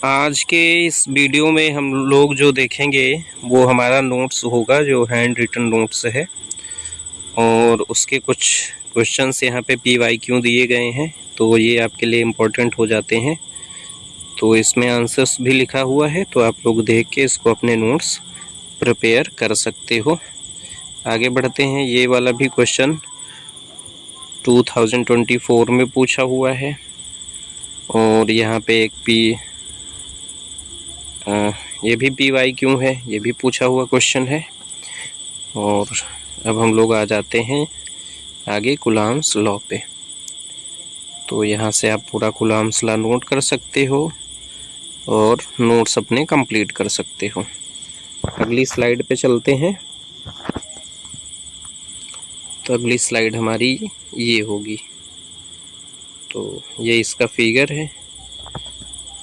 आज के इस वीडियो में हम लोग जो देखेंगे वो हमारा नोट्स होगा, जो हैंड रिटन नोट्स है, और उसके कुछ क्वेश्चंस यहाँ पे PYQ दिए गए हैं, तो ये आपके लिए इम्पोर्टेंट हो जाते हैं। तो इसमें आंसर्स भी लिखा हुआ है, तो आप लोग देख के इसको अपने नोट्स प्रिपेयर कर सकते हो। आगे बढ़ते हैं। ये वाला भी क्वेश्चन 2024 में पूछा हुआ है, और यहाँ पे एक ये भी PYQ है, ये भी पूछा हुआ क्वेश्चन है। और अब हम लोग आ जाते हैं आगे कूलम्ब्स लॉ पे। तो यहाँ से आप पूरा कूलम्ब्स लॉ नोट कर सकते हो और नोट्स अपने कंप्लीट कर सकते हो। अगली स्लाइड पे चलते हैं। तो अगली स्लाइड हमारी ये होगी। तो ये इसका फिगर है।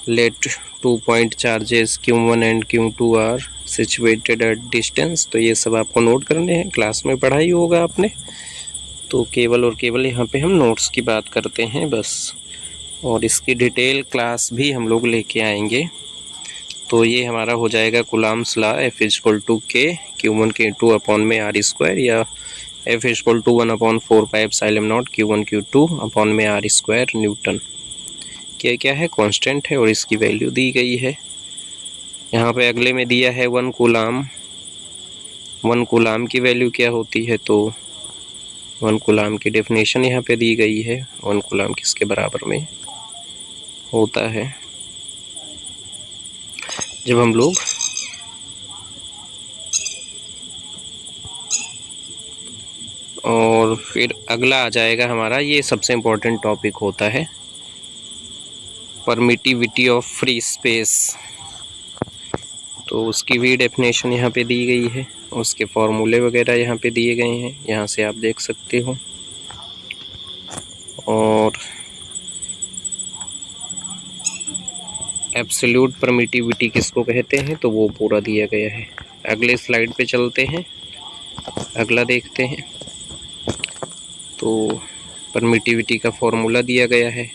Let 2 point charges Q1 and Q2 are situated at distance. तो ये सब आपको नोट करने हैं, क्लास में पढ़ाई होगा आपने। तो केवल और केवल यहाँ पे हम नोट्स की बात करते हैं बस, और इसकी डिटेल क्लास भी हम लोग लेके आएंगे। तो ये हमारा हो जाएगा Coulomb's law F = K Q1 Q2 upon में R², या F = 1/4πε0 Q1 Q2 अपॉन में R² न्यूटन। क्या है, कांस्टेंट है और इसकी वैल्यू दी गई है। यहाँ पे अगले में दिया है 1 कूलम्ब। 1 कूलम्ब की वैल्यू क्या होती है, तो 1 कूलम्ब की डेफिनेशन यहाँ पे दी गई है। 1 कूलम्ब किसके बराबर में होता है, जब हम लोग और फिर अगला आ जाएगा हमारा, ये सबसे इम्पोर्टेंट टॉपिक होता है, परमिटिविटी ऑफ फ्री स्पेस। तो उसकी भी डेफिनेशन यहाँ पे दी गई है, उसके फॉर्मूले वगैरह यहाँ पे दिए गए हैं, यहाँ से आप देख सकते हो। और एब्सोल्यूट परमिटिविटी किसको कहते हैं, तो वो पूरा दिया गया है। अगले स्लाइड पे चलते हैं, अगला देखते हैं। तो परमिटिविटी का फॉर्मूला दिया गया है।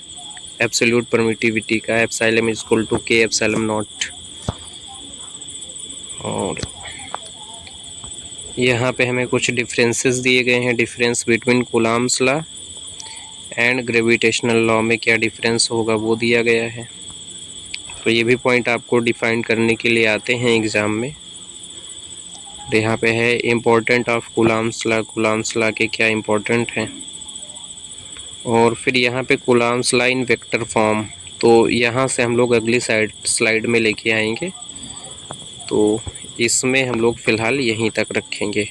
एब्सोल्यूट परमिटिविटी का एप्सिलॉन = K ε0। और यहाँ पे हमें कुछ डिफरेंसेस दिए गए हैं। Difference between Coulomb's law and gravitational law में क्या डिफरेंस होगा वो दिया गया है। तो ये भी पॉइंट आपको डिफाइन करने के लिए आते हैं एग्ज़ाम में। तो यहाँ पे है important of Coulomb's law. Coulomb's law के क्या इम्पोर्टेंट हैं, और फिर यहाँ पे Coulomb's law in vector form. तो यहाँ से हम लोग अगली स्लाइड में लेके आएंगे। तो इसमें हम लोग फ़िलहाल यहीं तक रखेंगे।